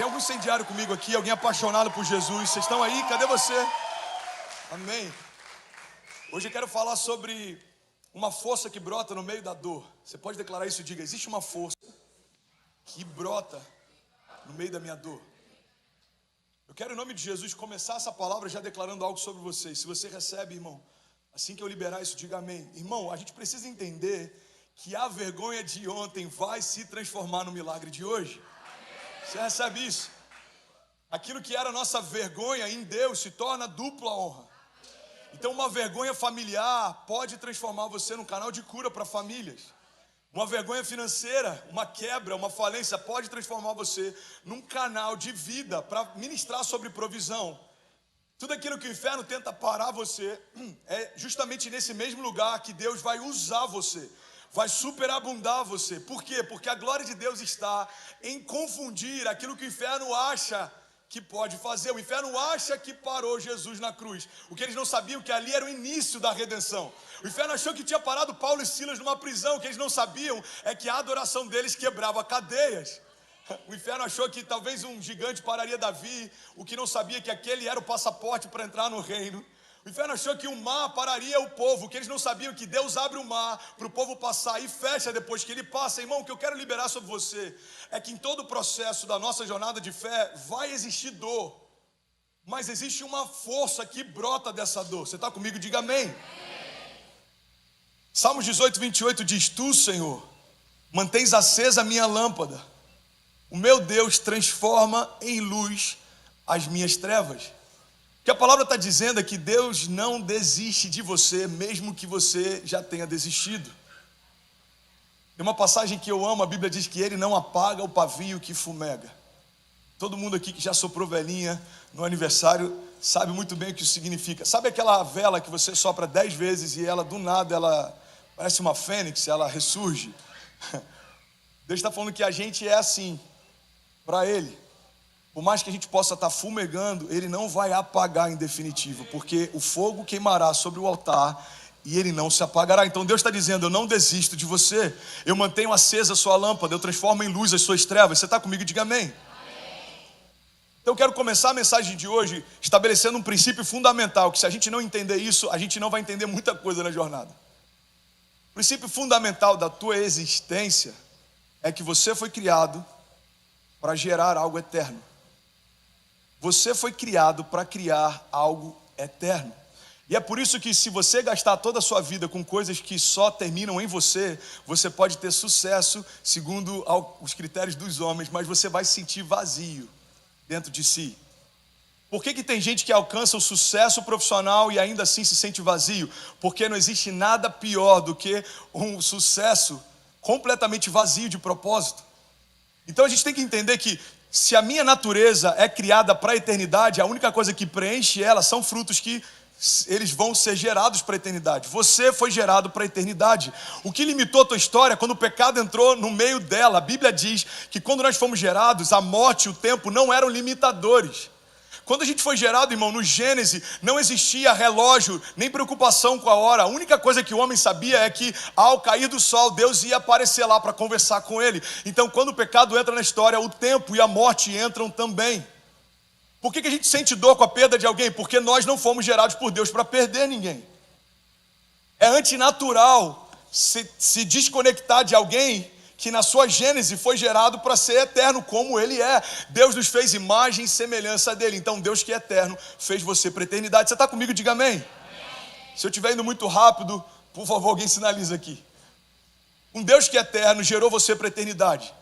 Tem algum incendiário comigo aqui? Alguém apaixonado por Jesus? Vocês estão aí? Cadê você? Amém. Hoje eu quero falar sobre uma força que brota no meio da dor. Você pode declarar isso? Diga: existe uma força que brota no meio da minha dor. Eu quero, em nome de Jesus, começar essa palavra já declarando algo sobre vocês. Se você recebe, irmão, assim que eu liberar isso, diga amém. Irmão, a gente precisa entender que a vergonha de ontem vai se transformar no milagre de hoje. Você recebe isso? Aquilo que era nossa vergonha em Deus se torna dupla honra. Então uma vergonha familiar pode transformar você num canal de cura para famílias. Uma vergonha financeira, uma quebra, uma falência pode transformar você num canal de vida para ministrar sobre provisão. Tudo aquilo que o inferno tenta parar você, é justamente nesse mesmo lugar que Deus vai usar você, vai superabundar você. Por quê? Porque a glória de Deus está em confundir aquilo que o inferno acha que pode fazer. O inferno acha que parou Jesus na cruz. O que eles não sabiam que ali era o início da redenção. O inferno achou que tinha parado Paulo e Silas numa prisão. O que eles não sabiam é que a adoração deles quebrava cadeias. O inferno achou que talvez um gigante pararia Davi. O que não sabia é que aquele era o passaporte para entrar no reino. O inferno achou que o mar pararia o povo, que eles não sabiam que Deus abre o mar para o povo passar e fecha depois que ele passa. Irmão, o que eu quero liberar sobre você é que em todo o processo da nossa jornada de fé vai existir dor, mas existe uma força que brota dessa dor. Você está comigo? Diga amém. Salmos 18, 28 diz: Tu, Senhor, mantens acesa a minha lâmpada. O meu Deus transforma em luz as minhas trevas. O que a palavra está dizendo é que Deus não desiste de você, mesmo que você já tenha desistido. Tem uma passagem que eu amo, a Bíblia diz que Ele não apaga o pavio que fumega. Todo mundo aqui que já soprou velinha no aniversário sabe muito bem o que isso significa. Sabe aquela vela que você sopra 10 vezes e ela, do nada, ela parece uma fênix, ela ressurge? Deus está falando que a gente é assim, para Ele. Por mais que a gente possa estar fumegando, Ele não vai apagar em definitivo, porque o fogo queimará sobre o altar e ele não se apagará. Então Deus está dizendo: eu não desisto de você, eu mantenho acesa a sua lâmpada, eu transformo em luz as suas trevas. Você está comigo? Diga amém. Então eu quero começar a mensagem de hoje estabelecendo um princípio fundamental, que se a gente não entender isso, a gente não vai entender muita coisa na jornada. O princípio fundamental da tua existência é que você foi criado para gerar algo eterno. Você foi criado para criar algo eterno. E é por isso que, se você gastar toda a sua vida com coisas que só terminam em você, você pode ter sucesso segundo os critérios dos homens, mas você vai se sentir vazio dentro de si. Por que tem gente que alcança o sucesso profissional e ainda assim se sente vazio? Porque não existe nada pior do que um sucesso completamente vazio de propósito. Então a gente tem que entender que, se a minha natureza é criada para a eternidade, a única coisa que preenche ela são frutos que eles vão ser gerados para a eternidade. Você foi gerado para a eternidade. O que limitou a tua história quando o pecado entrou no meio dela? A Bíblia diz que quando nós fomos gerados, a morte e o tempo não eram limitadores. Quando a gente foi gerado, irmão, no Gênesis, não existia relógio, nem preocupação com a hora. A única coisa que o homem sabia é que, ao cair do sol, Deus ia aparecer lá para conversar com ele. Então, quando o pecado entra na história, o tempo e a morte entram também. Por que a gente sente dor com a perda de alguém? Porque nós não fomos gerados por Deus para perder ninguém. É antinatural se desconectar de alguém que na sua gênese foi gerado para ser eterno, como Ele é. Deus nos fez imagem e semelhança dEle. Então Deus, que é eterno, fez você para a eternidade. Você está comigo? Diga amém. Amém. Se eu estiver indo muito rápido, por favor, alguém sinaliza aqui. Um Deus que é eterno gerou você para a eternidade.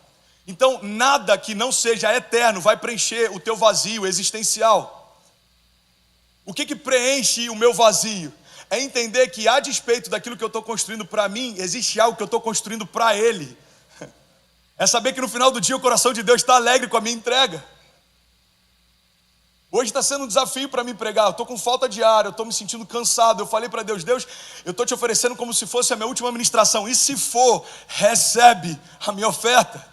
Então nada que não seja eterno vai preencher o teu vazio existencial. O que preenche o meu vazio? É entender que, a despeito daquilo que eu estou construindo para mim, existe algo que eu estou construindo para Ele. É saber que no final do dia o coração de Deus está alegre com a minha entrega. Hoje está sendo um desafio para mim pregar. Eu estou com falta de ar, eu estou me sentindo cansado. Eu falei para Deus: Deus, eu estou te oferecendo como se fosse a minha última ministração. E se for, recebe a minha oferta.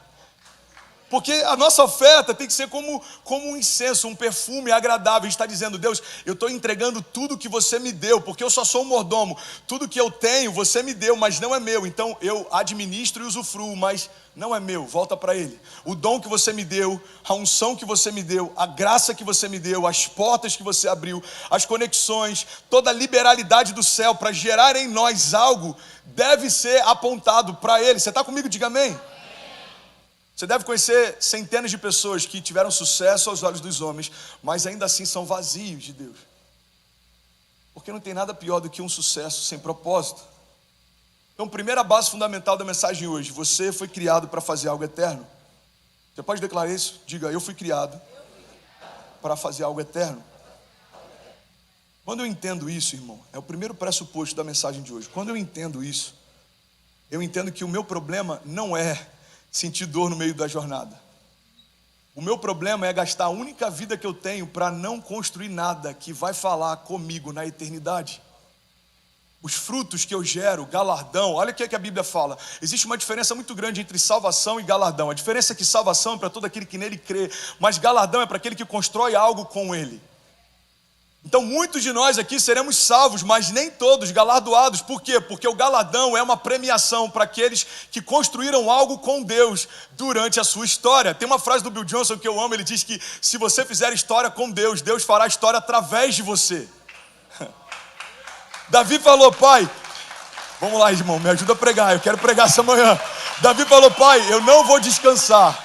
Porque a nossa oferta tem que ser como um incenso, um perfume agradável. A gente está dizendo: Deus, eu estou entregando tudo que você me deu, porque eu só sou um mordomo. Tudo que eu tenho, você me deu, mas não é meu. Então eu administro e usufruo, mas não é meu, volta para Ele. O dom que você me deu, a unção que você me deu, a graça que você me deu, as portas que você abriu, as conexões, toda a liberalidade do céu para gerar em nós algo, deve ser apontado para Ele. Você está comigo? Diga amém. Você deve conhecer centenas de pessoas que tiveram sucesso aos olhos dos homens, mas ainda assim são vazios de Deus. Porque não tem nada pior do que um sucesso sem propósito. Então, primeira base fundamental da mensagem hoje: você foi criado para fazer algo eterno. Você pode declarar isso? Diga: eu fui criado para fazer algo eterno. Quando eu entendo isso, irmão, é o primeiro pressuposto da mensagem de hoje. Quando eu entendo isso, eu entendo que o meu problema não é sentir dor no meio da jornada. O meu problema é gastar a única vida que eu tenho para não construir nada que vai falar comigo na eternidade. Os frutos que eu gero, galardão, olha o que a Bíblia fala. Existe uma diferença muito grande entre salvação e galardão. A diferença é que salvação é para todo aquele que nele crê, mas galardão é para aquele que constrói algo com ele. Então muitos de nós aqui seremos salvos, mas nem todos galardoados. Por quê? Porque o galardão é uma premiação para aqueles que construíram algo com Deus durante a sua história. Tem uma frase do Bill Johnson que eu amo, ele diz que se você fizer história com Deus, Deus fará história através de você. Davi falou: pai, vamos lá, irmão, me ajuda a pregar, eu quero pregar essa manhã. Davi falou: pai, eu não vou descansar,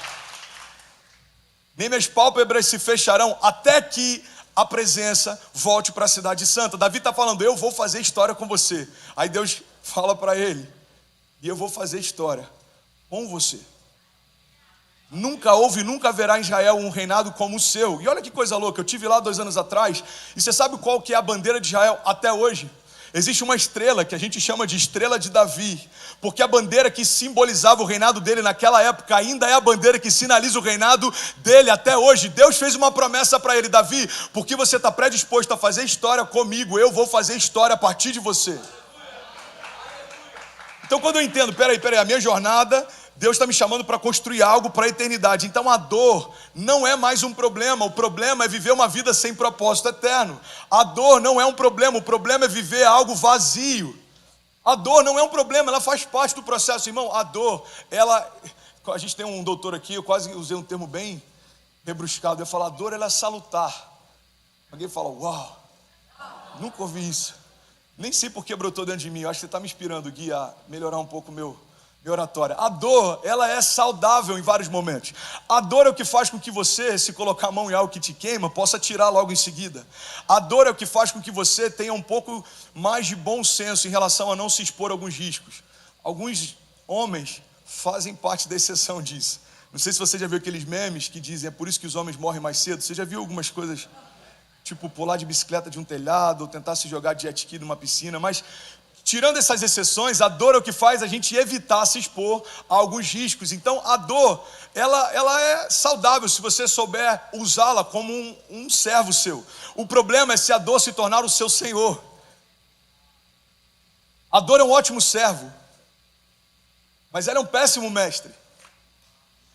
nem minhas pálpebras se fecharão até que a presença volte para a cidade santa. Davi está falando: eu vou fazer história com você. Aí Deus fala para ele: e eu vou fazer história com você. Nunca houve, nunca haverá em Israel um reinado como o seu. E olha que coisa louca, eu estive lá 2 anos atrás, e você sabe qual que é a bandeira de Israel até hoje? Existe uma estrela que a gente chama de estrela de Davi, porque a bandeira que simbolizava o reinado dele naquela época ainda é a bandeira que sinaliza o reinado dele até hoje. Deus fez uma promessa para ele: Davi, porque você está predisposto a fazer história comigo, eu vou fazer história a partir de você. Então quando eu entendo, peraí, a minha jornada, Deus está me chamando para construir algo para a eternidade. Então a dor não é mais um problema. O problema é viver uma vida sem propósito eterno. A dor não é um problema. O problema é viver algo vazio. A dor não é um problema, ela faz parte do processo, irmão. A dor, a gente tem um doutor aqui, eu quase usei um termo bem rebruscado. Eu falo: a dor, ela é salutar. Alguém fala: uau, nunca ouvi isso. Nem sei por que brotou dentro de mim. Eu acho que você está me inspirando, Gui, a melhorar um pouco minha oratória. A dor, ela é saudável em vários momentos. A dor é o que faz com que você, se colocar a mão em algo que te queima, possa tirar logo em seguida. A dor é o que faz com que você tenha um pouco mais de bom senso em relação a não se expor a alguns riscos. Alguns homens fazem parte da exceção disso. Não sei se você já viu aqueles memes que dizem: é por isso que os homens morrem mais cedo. Você já viu algumas coisas, tipo pular de bicicleta de um telhado, ou tentar se jogar de jet ski numa piscina, mas tirando essas exceções, a dor é o que faz a gente evitar se expor a alguns riscos. Então a dor, ela é saudável se você souber usá-la como um servo seu. O problema é se a dor se tornar o seu senhor. A dor é um ótimo servo, mas ela é um péssimo mestre.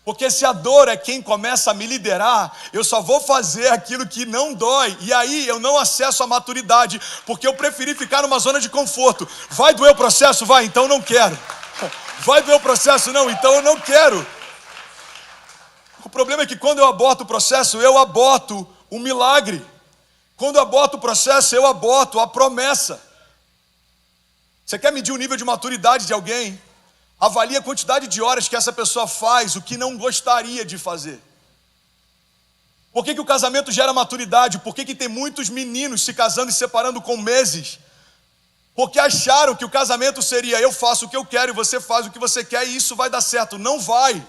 Porque se a dor é quem começa a me liderar, eu só vou fazer aquilo que não dói. E aí eu não acesso a maturidade, porque eu preferi ficar numa zona de conforto. Vai doer o processo? Vai, então não quero. Vai doer o processo? Não, então eu não quero. O problema é que quando eu aborto o processo, eu aborto o milagre. Quando eu aborto o processo, eu aborto a promessa. Você quer medir o nível de maturidade de alguém? Avalie a quantidade de horas que essa pessoa faz o que não gostaria de fazer. Por que o casamento gera maturidade? Por que tem muitos meninos se casando e separando com meses? Porque acharam que o casamento seria: eu faço o que eu quero e você faz o que você quer e isso vai dar certo. Não vai.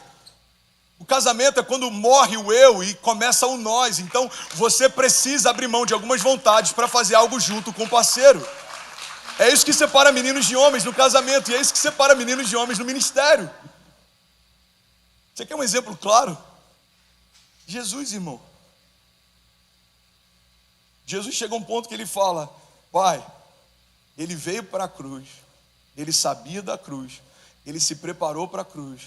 O casamento é quando morre o eu e começa o nós. Então você precisa abrir mão de algumas vontades para fazer algo junto com o parceiro. É isso que separa meninos de homens no casamento, e é isso que separa meninos de homens no ministério. Você quer um exemplo claro? Jesus, irmão. Jesus chega a um ponto que ele fala: Pai, ele veio para a cruz, ele sabia da cruz, ele se preparou para a cruz,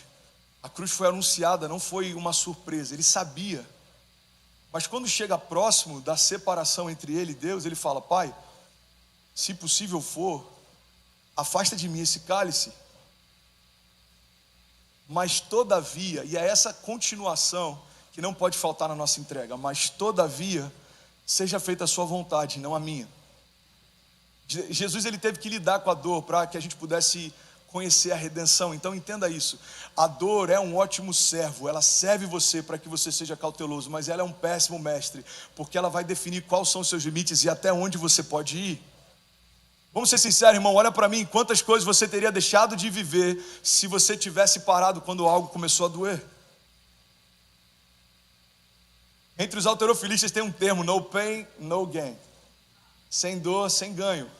A cruz foi anunciada, não foi uma surpresa, ele sabia. Mas quando chega próximo da separação entre ele e Deus, ele fala: Pai, se possível for, afasta de mim esse cálice. Mas todavia, e é essa continuação que não pode faltar na nossa entrega, mas todavia, seja feita a sua vontade, não a minha. Jesus, ele teve que lidar com a dor para que a gente pudesse conhecer a redenção. Então entenda isso: a dor é um ótimo servo, ela serve você para que você seja cauteloso, mas ela é um péssimo mestre, porque ela vai definir quais são os seus limites e até onde você pode ir. Vamos ser sinceros, irmão, olha para mim, quantas coisas você teria deixado de viver se você tivesse parado quando algo começou a doer. Entre os halterofilistas tem um termo: no pain, no gain. Sem dor, sem ganho.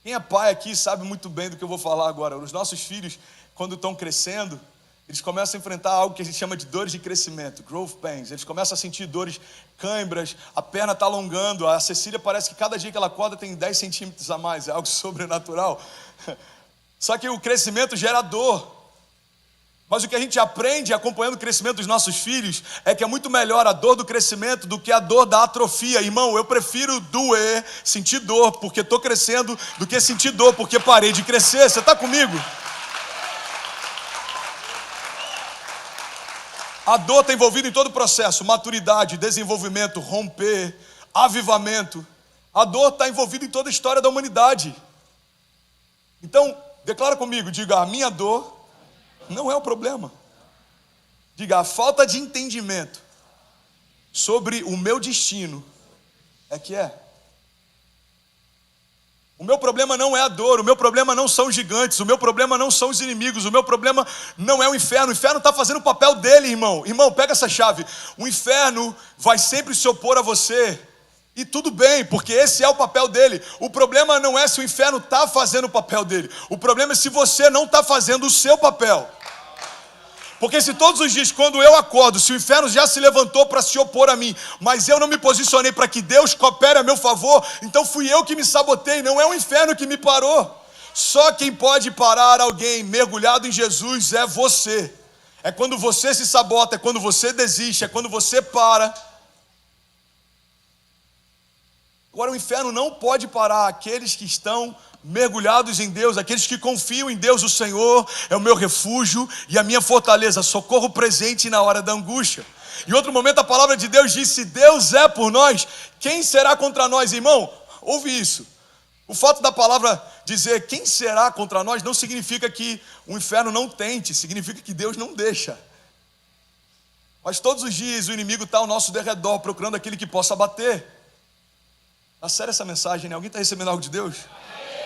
Quem é pai aqui sabe muito bem do que eu vou falar agora. Os nossos filhos, quando estão crescendo, eles começam a enfrentar algo que a gente chama de dores de crescimento, growth pains. Eles começam a sentir dores, câimbras, a perna está alongando. A Cecília parece que cada dia que ela acorda tem 10 centímetros a mais, é algo sobrenatural. Só que o crescimento gera dor. Mas o que a gente aprende acompanhando o crescimento dos nossos filhos é que é muito melhor a dor do crescimento do que a dor da atrofia. Irmão, eu prefiro doer, sentir dor porque estou crescendo, do que sentir dor porque parei de crescer. Você está comigo? A dor está envolvida em todo o processo: maturidade, desenvolvimento, romper, avivamento. A dor está envolvida em toda a história da humanidade. Então, declara comigo, diga: a minha dor não é o problema. Diga: a falta de entendimento sobre o meu destino é que é. O meu problema não é a dor, o meu problema não são os gigantes, o meu problema não são os inimigos, o meu problema não é o inferno. O inferno está fazendo o papel dele, irmão. Irmão, pega essa chave. O inferno vai sempre se opor a você. E tudo bem, porque esse é o papel dele. O problema não é se o inferno está fazendo o papel dele. O problema é se você não está fazendo o seu papel. Porque se todos os dias, quando eu acordo, se o inferno já se levantou para se opor a mim, mas eu não me posicionei para que Deus coopere a meu favor, então fui eu que me sabotei, não é o inferno que me parou. Só quem pode parar alguém mergulhado em Jesus é você. É quando você se sabota, é quando você desiste, é quando você para. Agora o inferno não pode parar aqueles que estão mergulhados em Deus, aqueles que confiam em Deus. O Senhor é o meu refúgio e a minha fortaleza, socorro presente na hora da angústia. Em outro momento a palavra de Deus diz: se Deus é por nós, quem será contra nós? Irmão, ouve isso. O fato da palavra dizer quem será contra nós não significa que o inferno não tente, significa que Deus não deixa. Mas todos os dias o inimigo está ao nosso derredor, procurando aquele que possa bater. Tá séria essa mensagem, né? Alguém está recebendo algo de Deus?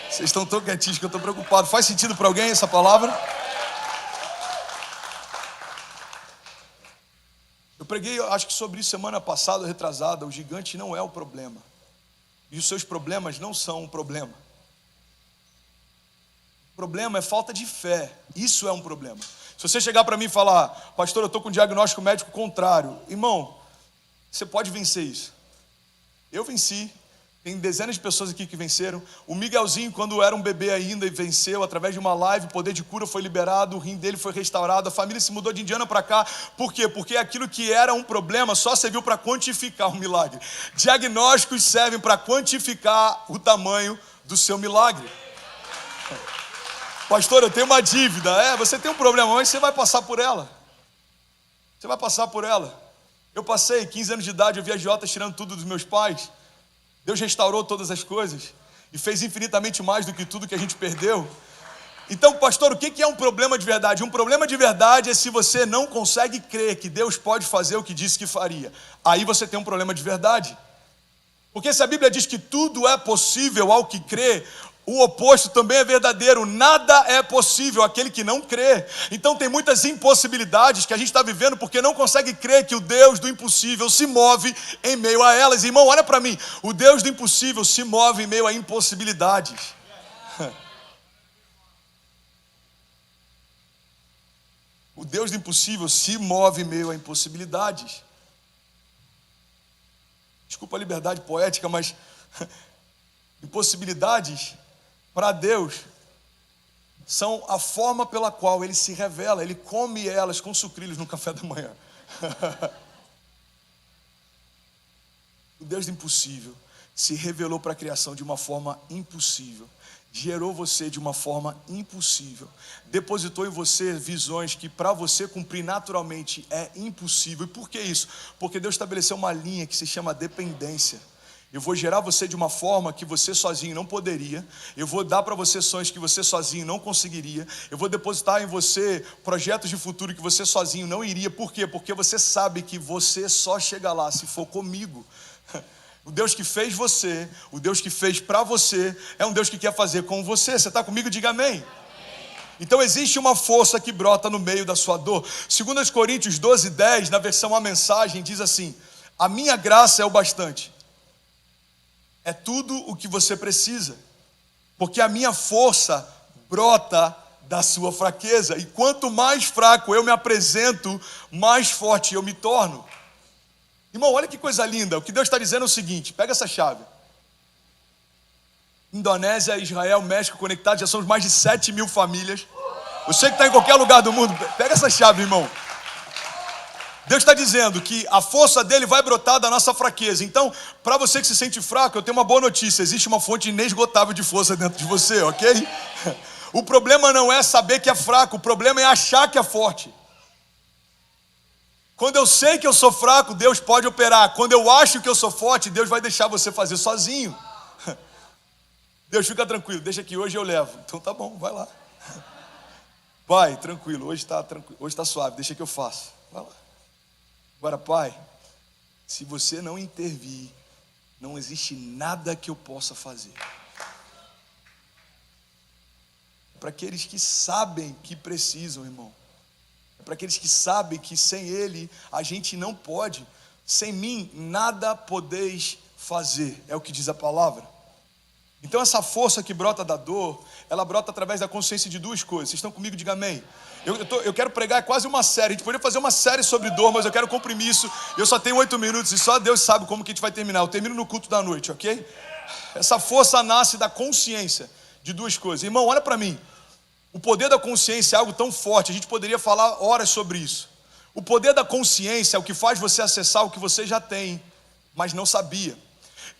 Vocês estão tão quietinhos que eu estou preocupado. Faz sentido para alguém essa palavra? Eu preguei, acho que sobre isso semana passada, retrasada. O gigante não é o problema. E os seus problemas não são um problema. O problema é falta de fé. Isso é um problema. Se você chegar para mim e falar: pastor, eu estou com um diagnóstico médico contrário. Irmão, você pode vencer isso. Eu venci. Tem dezenas de pessoas aqui que venceram. O Miguelzinho, quando era um bebê ainda e venceu, através de uma live, o poder de cura foi liberado, o rim dele foi restaurado, a família se mudou de Indiana para cá. Por quê? Porque aquilo que era um problema só serviu para quantificar o milagre. Diagnósticos servem para quantificar o tamanho do seu milagre. Pastor, eu tenho uma dívida. Você tem um problema, mas você vai passar por ela. Você vai passar por ela. Eu passei 15 anos de idade, eu vi agiotas tirando tudo dos meus pais. Deus restaurou todas as coisas e fez infinitamente mais do que tudo que a gente perdeu. Então, pastor, o que é um problema de verdade? Um problema de verdade é se você não consegue crer que Deus pode fazer o que disse que faria. Aí você tem um problema de verdade. Porque se a Bíblia diz que tudo é possível ao que crê, o oposto também é verdadeiro. Nada é possível àquele que não crê. Então tem muitas impossibilidades que a gente está vivendo porque não consegue crer que o Deus do impossível se move em meio a elas. Irmão, olha para mim. O Deus do impossível se move em meio a impossibilidades. O Deus do impossível se move em meio a impossibilidades. Desculpa a liberdade poética, mas impossibilidades para Deus são a forma pela qual ele se revela. Ele come elas com sucrilhos no café da manhã. O Deus do impossível se revelou para a criação de uma forma impossível. Gerou você de uma forma impossível. Depositou em você visões que para você cumprir naturalmente é impossível. E por que isso? Porque Deus estabeleceu uma linha que se chama dependência. Eu vou gerar você de uma forma que você sozinho não poderia. Eu vou dar para você sonhos que você sozinho não conseguiria. Eu vou depositar em você projetos de futuro que você sozinho não iria. Por quê? Porque você sabe que você só chega lá se for comigo. O Deus que fez você, o Deus que fez para você, é um Deus que quer fazer com você. Você está comigo? Diga amém. Então existe uma força que brota no meio da sua dor. 2 Coríntios 12:10, na versão A Mensagem, diz assim: a minha graça é o bastante. É tudo o que você precisa, porque a minha força brota da sua fraqueza. E quanto mais fraco eu me apresento, mais forte eu me torno. Irmão, olha que coisa linda. O que Deus está dizendo é o seguinte: pega essa chave. Indonésia, Israel, México conectados, já somos mais de 7.000 famílias. Você que está em qualquer lugar do mundo, pega essa chave, irmão. Deus está dizendo que a força dele vai brotar da nossa fraqueza. Então, para você que se sente fraco, eu tenho uma boa notícia: existe uma fonte inesgotável de força dentro de você, ok? O problema não é saber que é fraco, o problema é achar que é forte. Quando eu sei que eu sou fraco, Deus pode operar. Quando eu acho que eu sou forte, Deus vai deixar você fazer sozinho. Deus, fica tranquilo, deixa que hoje eu levo. Então tá bom, vai lá. Pai, tranquilo, hoje está suave, deixa que eu faço. Vai lá. Agora, Pai, se você não intervir, não existe nada que eu possa fazer. Para aqueles que sabem que precisam, irmão. Para aqueles que sabem que sem Ele a gente não pode. Sem mim nada podeis fazer, é o que diz a palavra. Então essa força que brota da dor, ela brota através da consciência de duas coisas. Vocês estão comigo? Diga amém. Eu quero pregar quase uma série. A gente poderia fazer uma série sobre dor, mas eu quero comprimir isso. Eu só tenho 8 minutos e só Deus sabe como que a gente vai terminar. Eu termino no culto da noite, ok? Essa força nasce da consciência de duas coisas. Irmão, olha para mim. O poder da consciência é algo tão forte, a gente poderia falar horas sobre isso. O poder da consciência é o que faz você acessar o que você já tem, mas não sabia.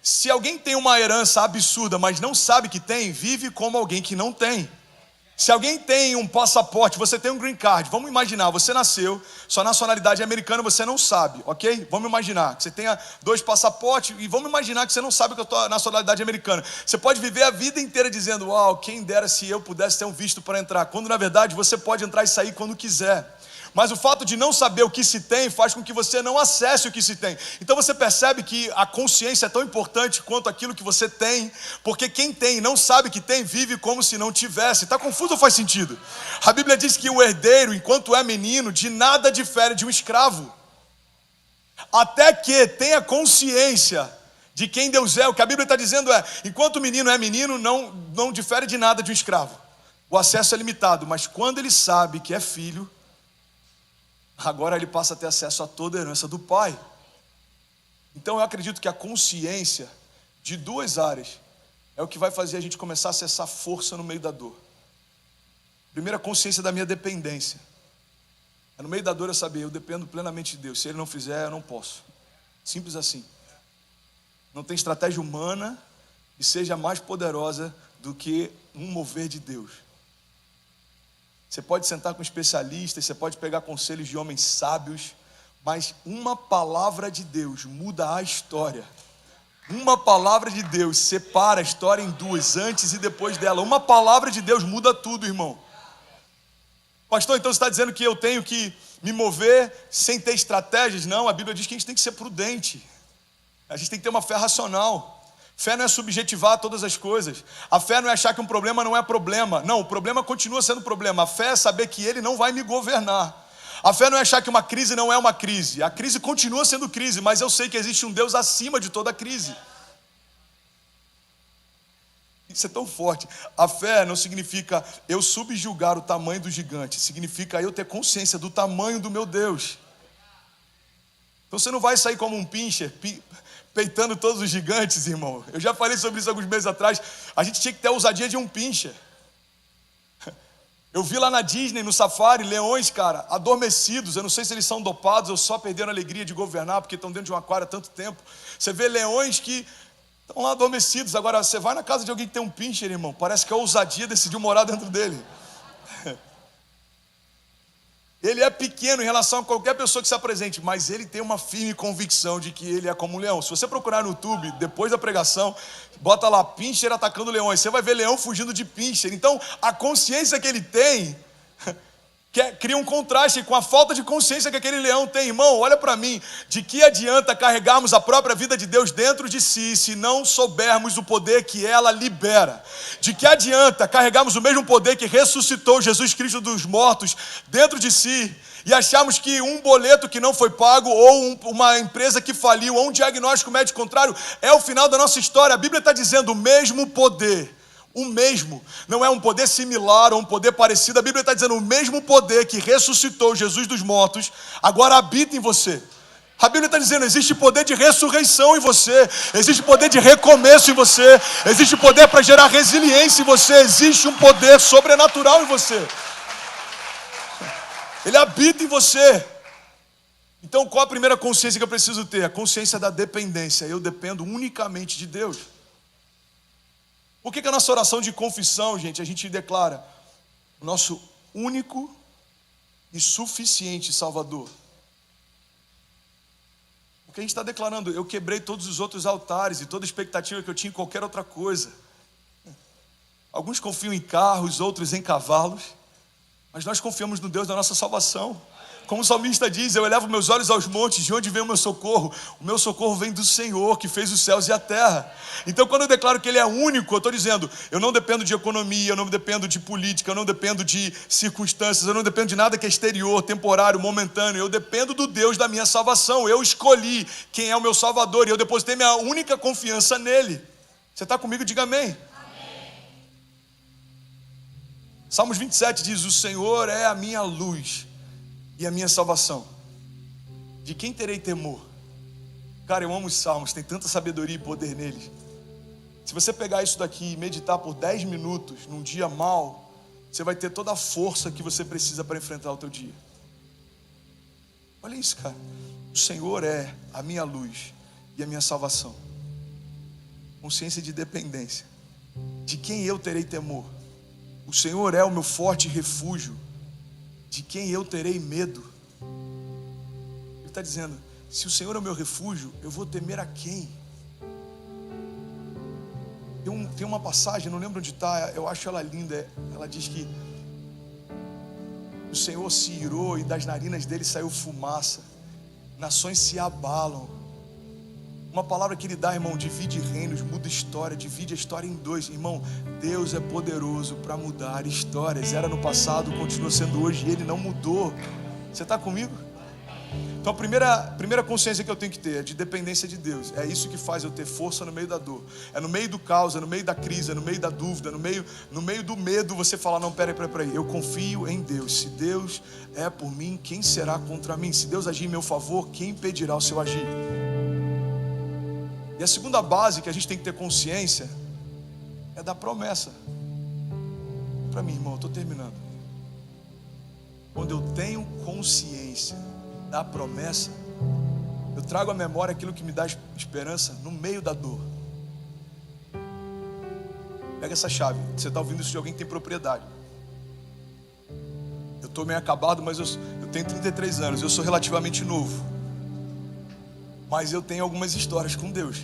Se alguém tem uma herança absurda, mas não sabe que tem, vive como alguém que não tem. Se alguém tem um passaporte, você tem um green card, vamos imaginar, você nasceu, sua nacionalidade é americana, você não sabe, ok? Vamos imaginar que você tenha 2 passaportes e vamos imaginar que você não sabe que a tua nacionalidade é americana. Você pode viver a vida inteira dizendo: uau, quem dera se eu pudesse ter um visto para entrar, quando na verdade você pode entrar e sair quando quiser. Mas o fato de não saber o que se tem faz com que você não acesse o que se tem. Então você percebe que a consciência é tão importante quanto aquilo que você tem, porque quem tem e não sabe que tem, vive como se não tivesse. Está confuso ou faz sentido? A Bíblia diz que o herdeiro, enquanto é menino, de nada difere de um escravo, até que tenha consciência de quem Deus é. O que a Bíblia está dizendo é: enquanto o menino é menino, não difere de nada de um escravo. O acesso é limitado, mas quando ele sabe que é filho, agora ele passa a ter acesso a toda a herança do pai. Então eu acredito que a consciência de 2 áreas é o que vai fazer a gente começar a acessar força no meio da dor. Primeiro, a consciência da minha dependência. É no meio da dor eu saber, eu dependo plenamente de Deus. Se Ele não fizer, eu não posso. Simples assim. Não tem estratégia humana que seja mais poderosa do que um mover de Deus. Você pode sentar com especialistas, você pode pegar conselhos de homens sábios, mas uma palavra de Deus muda a história. Uma palavra de Deus separa a história em 2, antes e depois dela. Uma palavra de Deus muda tudo, irmão. Pastor, então você está dizendo que eu tenho que me mover sem ter estratégias? Não, a Bíblia diz que a gente tem que ser prudente. A gente tem que ter uma fé racional. Fé não é subjetivar todas as coisas. A fé não é achar que um problema não é problema. Não, o problema continua sendo problema. A fé é saber que Ele não vai me governar. A fé não é achar que uma crise não é uma crise. A crise continua sendo crise, mas eu sei que existe um Deus acima de toda crise. Isso é tão forte. A fé não significa eu subjugar o tamanho do gigante. Significa eu ter consciência do tamanho do meu Deus. Então você não vai sair como um pincher, peitando todos os gigantes, irmão. Eu já falei sobre isso alguns meses atrás. A gente tinha que ter a ousadia de um pincher. Eu vi lá na Disney, no safari, leões, cara, adormecidos. Eu não sei se eles são dopados ou só perderam a alegria de governar porque estão dentro de um aquário há tanto tempo. Você vê leões que estão lá adormecidos. Agora, você vai na casa de alguém que tem um pincher, irmão, parece que a ousadia decidiu morar dentro dele. Ele é pequeno em relação a qualquer pessoa que se apresente, mas ele tem uma firme convicção de que ele é como um leão. Se você procurar no YouTube, depois da pregação, bota lá, pincher atacando leões, você vai ver leão fugindo de pincher. Então, a consciência que ele tem cria um contraste com a falta de consciência que aquele leão tem. Irmão, olha para mim, de que adianta carregarmos a própria vida de Deus dentro de si, se não soubermos o poder que ela libera? De que adianta carregarmos o mesmo poder que ressuscitou Jesus Cristo dos mortos dentro de si, e acharmos que um boleto que não foi pago, ou uma empresa que faliu, ou um diagnóstico médico contrário, é o final da nossa história? A Bíblia está dizendo o mesmo poder. O mesmo, não é um poder similar ou um poder parecido. A Bíblia está dizendo o mesmo poder que ressuscitou Jesus dos mortos, agora habita em você. A Bíblia está dizendo, existe poder de ressurreição em você, existe poder de recomeço em você, existe poder para gerar resiliência em você, existe um poder sobrenatural em você. Ele habita em você. Então, qual a primeira consciência que eu preciso ter? A consciência da dependência. Eu dependo unicamente de Deus. Por que a nossa oração de confissão, gente, a gente declara o nosso único e suficiente Salvador? Porque a gente está declarando, eu quebrei todos os outros altares e toda expectativa que eu tinha em qualquer outra coisa. Alguns confiam em carros, outros em cavalos, mas nós confiamos no Deus da nossa salvação. Como o salmista diz, eu elevo meus olhos aos montes, de onde vem o meu socorro? O meu socorro vem do Senhor, que fez os céus e a terra. Então, quando eu declaro que Ele é único, eu estou dizendo, eu não dependo de economia, eu não dependo de política, eu não dependo de circunstâncias, eu não dependo de nada que é exterior, temporário, momentâneo. Eu dependo do Deus da minha salvação. Eu escolhi quem é o meu Salvador e eu depositei minha única confiança nele. Você está comigo? Diga amém. Salmos 27 diz, o Senhor é a minha luz e a minha salvação. De quem terei temor? Cara, eu amo os salmos, tem tanta sabedoria e poder neles. Se você pegar isso daqui e meditar por 10 minutos num dia mau, você vai ter toda a força que você precisa para enfrentar o teu dia. Olha isso, cara. O Senhor é a minha luz e a minha salvação. Consciência de dependência. De quem eu terei temor? O Senhor é o meu forte refúgio. De quem eu terei medo? Ele está dizendo, se o Senhor é o meu refúgio, eu vou temer a quem? Tem uma passagem, não lembro onde está, eu acho ela linda. Ela diz que o Senhor se irou e das narinas dele saiu fumaça. Nações se abalam. Uma palavra que Ele dá, irmão, divide reinos, muda história, divide a história em dois. Irmão, Deus é poderoso para mudar histórias. Era no passado, continua sendo hoje e Ele não mudou. Você está comigo? Então a primeira consciência que eu tenho que ter é de dependência de Deus. É isso que faz eu ter força no meio da dor. É no meio do caos, é no meio da crise, é no meio da dúvida, no meio do medo você falar, não, peraí, eu confio em Deus. Se Deus é por mim, quem será contra mim? Se Deus agir em meu favor, quem impedirá o seu agir? E a segunda base que a gente tem que ter consciência é da promessa. Para mim, irmão, eu estou terminando. Quando eu tenho consciência da promessa, eu trago à memória aquilo que me dá esperança no meio da dor. Pega essa chave. Você está ouvindo isso de alguém que tem propriedade. Eu estou meio acabado, mas eu tenho 33 anos. Eu sou relativamente novo. Mas eu tenho algumas histórias com Deus.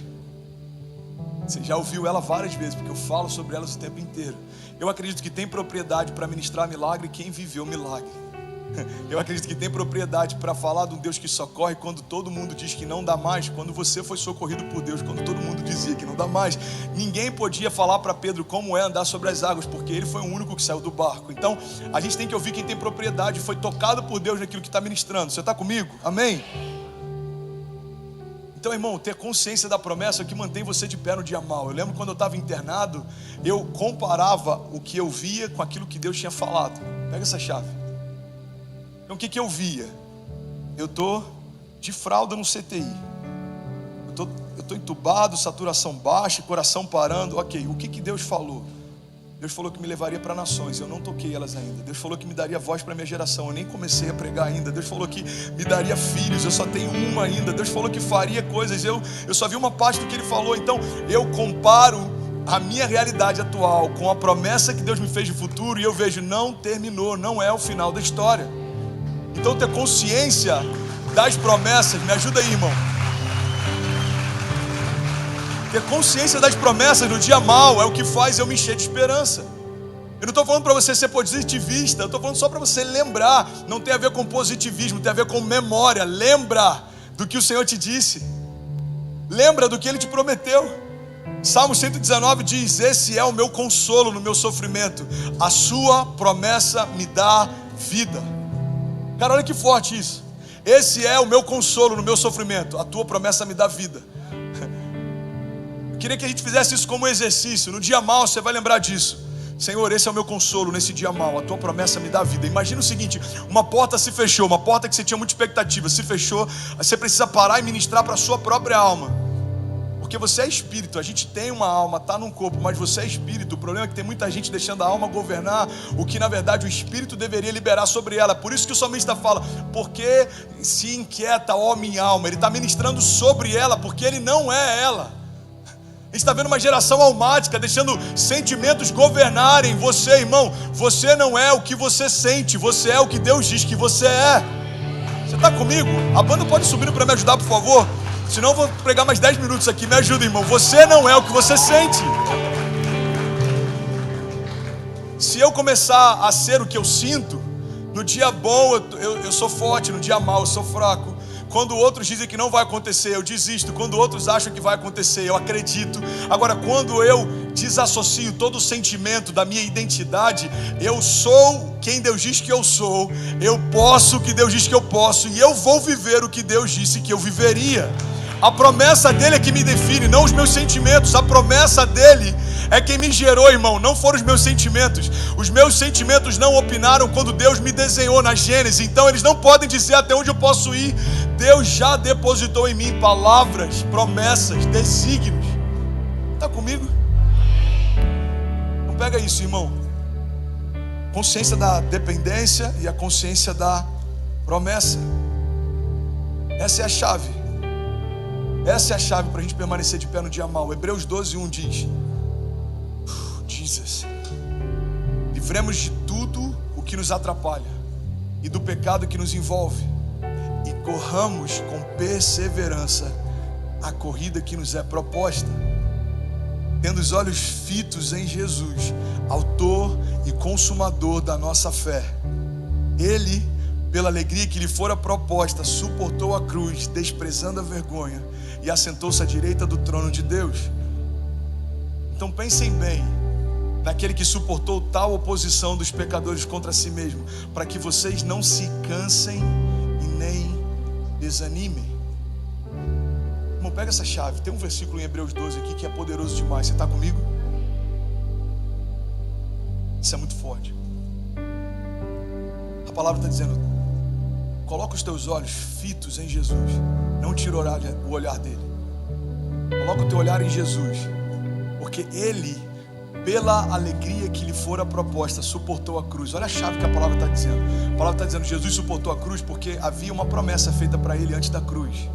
Você já ouviu ela várias vezes, porque eu falo sobre elas o tempo inteiro. Eu acredito que tem propriedade para ministrar milagre quem viveu milagre. Eu acredito que tem propriedade para falar de um Deus que socorre quando todo mundo diz que não dá mais. Quando você foi socorrido por Deus, quando todo mundo dizia que não dá mais. Ninguém podia falar para Pedro como é andar sobre as águas, porque ele foi o único que saiu do barco. Então a gente tem que ouvir quem tem propriedade, foi tocado por Deus naquilo que está ministrando. Você está comigo? Amém? Então, irmão, ter consciência da promessa é o que mantém você de pé no dia mau. Eu lembro quando eu estava internado, eu comparava o que eu via com aquilo que Deus tinha falado. Pega essa chave. Então, o que eu via? Eu estou de fralda no CTI. Eu estou entubado, saturação baixa, coração parando. Ok, o que Deus falou? Deus falou que me levaria para nações, eu não toquei elas ainda. Deus falou que me daria voz para minha geração, eu nem comecei a pregar ainda. Deus falou que me daria filhos, eu só tenho uma ainda. Deus falou que faria coisas, eu só vi uma parte do que Ele falou. Então eu comparo a minha realidade atual com a promessa que Deus me fez de futuro, e eu vejo, não terminou, não é o final da história. Então ter consciência das promessas, me ajuda aí, irmão. Ter consciência das promessas no dia mau é o que faz eu me encher de esperança. Eu não estou falando para você ser positivista, eu estou falando só para você lembrar. Não tem a ver com positivismo, tem a ver com memória. Lembra do que o Senhor te disse. Lembra do que Ele te prometeu. Salmo 119 diz: esse é o meu consolo no meu sofrimento, a sua promessa me dá vida. Cara, olha que forte isso. Esse é o meu consolo no meu sofrimento, a tua promessa me dá vida. Queria que a gente fizesse isso como um exercício. No dia mau você vai lembrar disso. Senhor, esse é o meu consolo nesse dia mau, a tua promessa me dá vida. Imagina o seguinte: uma porta se fechou, uma porta que você tinha muita expectativa se fechou. Você precisa parar e ministrar para a sua própria alma, porque você é espírito. A gente tem uma alma, está num corpo, mas você é espírito. O problema é que tem muita gente deixando a alma governar o que na verdade o espírito deveria liberar sobre ela. Por isso que o salmista fala: porque se inquieta, ó minha alma. Ele está ministrando sobre ela, porque ele não é ela. A gente está vendo uma geração almática, deixando sentimentos governarem você, irmão. Você não é o que você sente, você é o que Deus diz que você é. Você está comigo? A banda pode subir para me ajudar, por favor? Senão eu vou pregar mais 10 minutos aqui. Me ajuda, irmão. Você não é o que você sente. Se eu começar a ser o que eu sinto, no dia bom eu sou forte, no dia mau eu sou fraco. Quando outros dizem que não vai acontecer, eu desisto. Quando outros acham que vai acontecer, eu acredito. Agora, quando eu desassocio todo o sentimento da minha identidade, eu sou quem Deus diz que eu sou, eu posso o que Deus diz que eu posso, e eu vou viver o que Deus disse que eu viveria. A promessa dele é que me define, não os meus sentimentos. A promessa dele é quem me gerou, irmão, não foram os meus sentimentos. Os meus sentimentos não opinaram quando Deus me desenhou na Gênesis. Então eles não podem dizer até onde eu posso ir. Deus já depositou em mim palavras, promessas, desígnios. Está comigo? Não pega isso, irmão. Consciência da dependência e a consciência da promessa. Essa é a chave. Essa é a chave para a gente permanecer de pé no dia mau. Hebreus 12:1 diz: Jesus, livremos de tudo o que nos atrapalha e do pecado que nos envolve, e corramos com perseverança a corrida que nos é proposta, tendo os olhos fitos em Jesus, autor e consumador da nossa fé. Ele, pela alegria que lhe fora proposta, suportou a cruz, desprezando a vergonha, e assentou-se à direita do trono de Deus. Então pensem bem naquele que suportou tal oposição dos pecadores contra si mesmo, para que vocês não se cansem e nem desanimem. Irmão, pega essa chave. Tem um versículo em Hebreus 12 aqui que é poderoso demais. Você está comigo? Isso é muito forte. A palavra está dizendo: coloca os teus olhos fitos em Jesus, não tira o olhar dele. Coloca o teu olhar em Jesus, porque ele, pela alegria que lhe fora proposta, suportou a cruz. Olha a chave que a palavra está dizendo. A palavra está dizendo: Jesus suportou a cruz porque havia uma promessa feita para ele antes da cruz.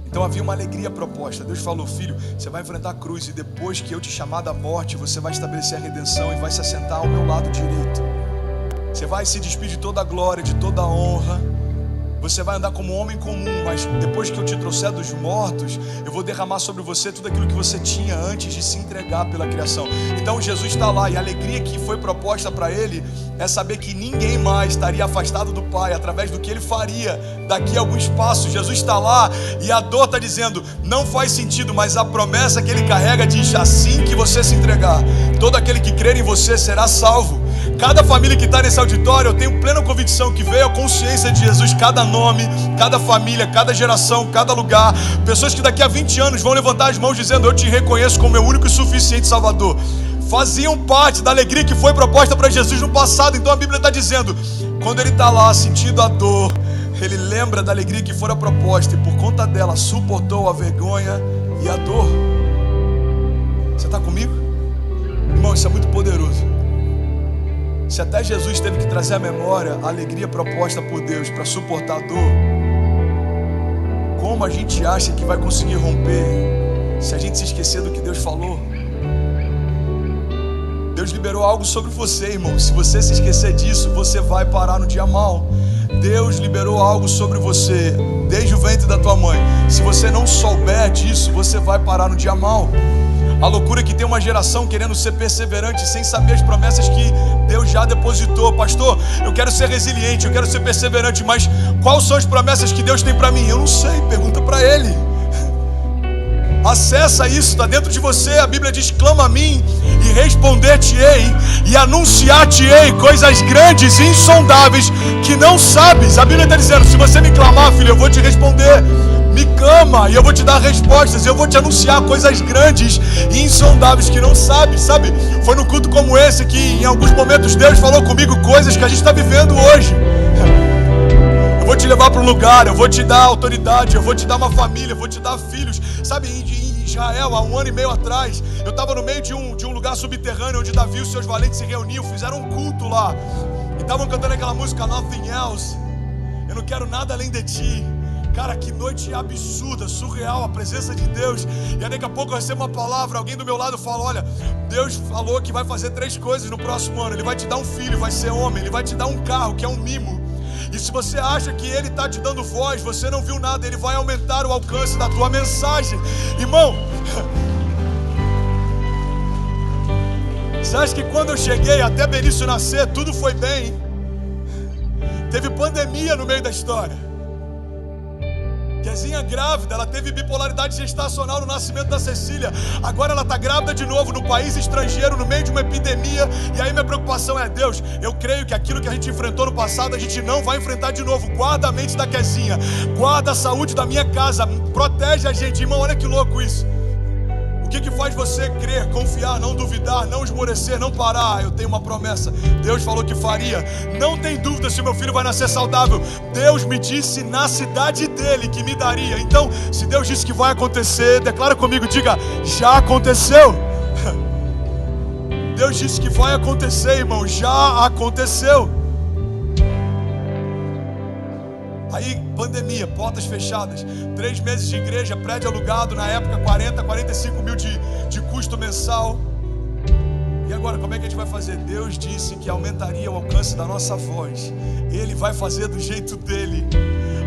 Então havia uma alegria proposta. Deus falou: filho, você vai enfrentar a cruz, e depois que eu te chamar da morte, você vai estabelecer a redenção e vai se assentar ao meu lado direito. Você vai se despedir de toda a glória, de toda a honra. Você vai andar como um homem comum, mas depois que eu te trouxer dos mortos, eu vou derramar sobre você tudo aquilo que você tinha antes de se entregar pela criação. Então Jesus está lá, e a alegria que foi proposta para ele é saber que ninguém mais estaria afastado do Pai através do que ele faria daqui a alguns passos. Jesus está lá, e a dor está dizendo: não faz sentido, mas a promessa que ele carrega diz: assim que você se entregar, todo aquele que crer em você será salvo. Cada família que está nesse auditório, eu tenho plena convicção que veio a consciência de Jesus. Cada nome, cada família, cada geração, cada lugar. Pessoas que daqui a 20 anos vão levantar as mãos dizendo: eu te reconheço como meu único e suficiente Salvador. Faziam parte da alegria que foi proposta para Jesus no passado. Então a Bíblia está dizendo: quando ele está lá sentindo a dor, ele lembra da alegria que fora proposta, e por conta dela suportou a vergonha e a dor. Você está comigo? Irmão, isso é muito poderoso. Se até Jesus teve que trazer à memória a alegria proposta por Deus para suportar a dor, como a gente acha que vai conseguir romper se a gente se esquecer do que Deus falou? Deus liberou algo sobre você, irmão. Se você se esquecer disso, você vai parar no dia mau. Deus liberou algo sobre você desde o ventre da tua mãe. Se você não souber disso, você vai parar no dia mau. A loucura é que tem uma geração querendo ser perseverante sem saber as promessas que Deus já depositou. Pastor, eu quero ser resiliente, eu quero ser perseverante, mas quais são as promessas que Deus tem para mim? Eu não sei, pergunta para Ele. Acessa isso, está dentro de você. A Bíblia diz: clama a mim e responder-te-ei e anunciar-te-ei coisas grandes e insondáveis que não sabes. A Bíblia está dizendo: se você me clamar, filho, eu vou te responder. Me clama e eu vou te dar respostas. Eu vou te anunciar coisas grandes e insondáveis que não sabe. Sabe, foi no culto como esse que em alguns momentos Deus falou comigo coisas que a gente está vivendo hoje. Eu vou te levar para um lugar, eu vou te dar autoridade, eu vou te dar uma família, eu vou te dar filhos. Sabe, em Israel, há 1 ano e meio atrás, eu estava no meio de um lugar subterrâneo onde Davi e os seus valentes se reuniam, fizeram um culto lá e estavam cantando aquela música Nothing Else. Eu não quero nada além de ti. Cara, que noite absurda, surreal, a presença de Deus. E aí daqui a pouco eu recebo uma palavra, alguém do meu lado fala: olha, Deus falou que vai fazer 3 coisas no próximo ano. Ele vai te dar um filho, vai ser homem. Ele vai te dar um carro, que é um mimo. E se você acha que Ele está te dando voz, você não viu nada. Ele vai aumentar o alcance da tua mensagem. Irmão, você acha que quando eu cheguei até Benício nascer, tudo foi bem? Teve pandemia no meio da história. Kezinha grávida, ela teve bipolaridade gestacional no nascimento da Cecília. Agora ela está grávida de novo no país estrangeiro, no meio de uma epidemia. E aí minha preocupação é: Deus, eu creio que aquilo que a gente enfrentou no passado, a gente não vai enfrentar de novo. Guarda a mente da Kezinha, guarda a saúde da minha casa, protege a gente. Irmão, olha que louco isso. O que faz você crer, confiar, não duvidar, não esmorecer, não parar? Eu tenho uma promessa, Deus falou que faria. Não tem dúvida se o meu filho vai nascer saudável. Deus me disse na cidade dele que me daria. Então, se Deus disse que vai acontecer, declara comigo, diga: já aconteceu. Deus disse que vai acontecer, irmão, já aconteceu. Aí, pandemia, portas fechadas, 3 meses de igreja, prédio alugado, na época 45 mil de custo mensal. E agora, como é que a gente vai fazer? Deus disse que aumentaria o alcance da nossa voz. Ele vai fazer do jeito dele.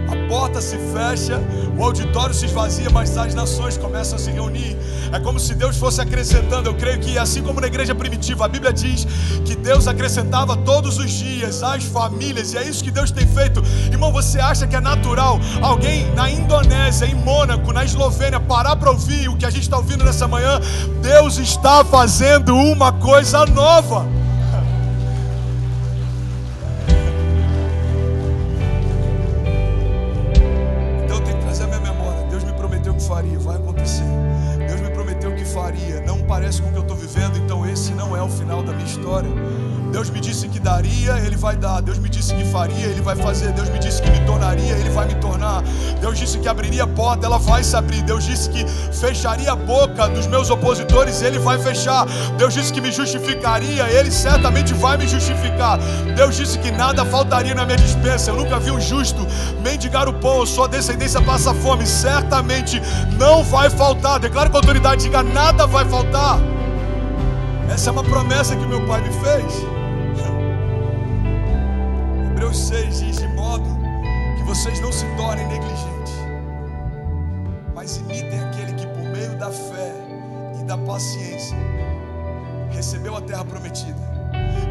A porta se fecha, o auditório se esvazia, mas as nações começam a se reunir. É como se Deus fosse acrescentando. Eu creio que assim como na igreja primitiva, a Bíblia diz que Deus acrescentava todos os dias as famílias, e é isso que Deus tem feito. Irmão, você acha que é natural alguém na Indonésia, em Mônaco, na Eslovênia, parar para ouvir o que a gente está ouvindo nessa manhã? Deus está fazendo uma coisa nova. Vai acontecer. Deus me prometeu que faria. Não parece com o que eu estou vivendo, então esse não é o final da minha história. Deus me disse que daria, Ele vai dar. Deus me disse que faria, Ele vai fazer. Deus me disse que me tornaria, Ele vai me tornar. Deus disse que abriria a porta, ela vai se abrir. Deus disse que fecharia a boca dos meus opositores, Ele vai fechar. Deus disse que me justificaria, Ele certamente vai me justificar. Deus disse que nada faltaria na minha despensa. Eu nunca vi um justo mendigar o pão, sua descendência passa fome. Certamente não vai faltar. Declara com autoridade, diga: nada vai faltar. Essa é uma promessa que meu pai me fez. Hebreus 6 diz: de modo que vocês não se tornem negligentes, mas imitem aquele que por meio da fé e da paciência recebeu a terra prometida.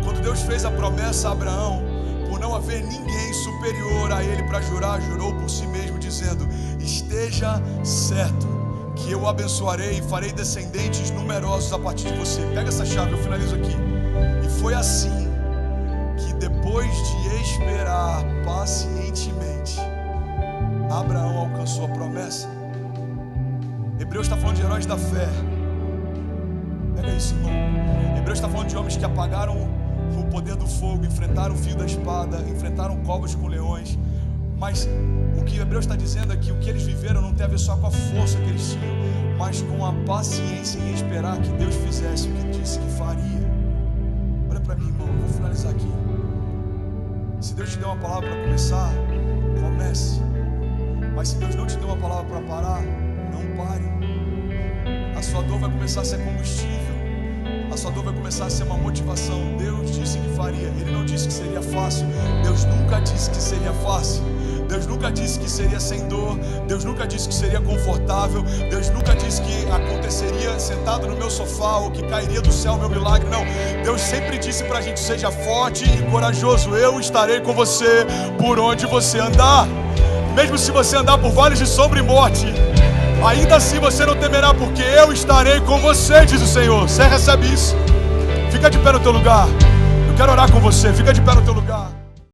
Quando Deus fez a promessa a Abraão, por não haver ninguém superior a ele para jurar, jurou por si mesmo, dizendo: esteja certo que eu o abençoarei e farei descendentes numerosos a partir de você. Pega essa chave, eu finalizo aqui. E foi assim que depois de esperar pacientemente, Abraão alcançou a promessa. Hebreus está falando de heróis da fé. Pega isso, irmão. Hebreus está falando de homens que apagaram o poder do fogo, enfrentaram o fio da espada, enfrentaram covas com leões, Mas o que Hebreus está dizendo é que o que eles viveram não tem a ver só com a força que eles tinham, mas com a paciência em esperar que Deus fizesse o que disse que faria. Olha para mim, irmão, eu vou finalizar aqui. Se Deus te deu uma palavra para começar, comece. Mas se Deus não te deu uma palavra para parar, não pare. A sua dor vai começar a ser combustível. A sua dor vai começar a ser uma motivação. Deus disse que faria. Ele não disse que seria fácil. Deus nunca disse que seria fácil. Deus nunca disse que seria sem dor. Deus nunca disse que seria confortável. Deus nunca disse que aconteceria sentado no meu sofá ou que cairia do céu o meu milagre. Não, Deus sempre disse pra gente: seja forte e corajoso. Eu estarei com você por onde você andar. Mesmo se você andar por vales de sombra e morte, ainda assim você não temerá, porque eu estarei com você, diz o Senhor. Você recebe isso? Fica de pé no teu lugar. Eu quero orar com você. Fica de pé no teu lugar.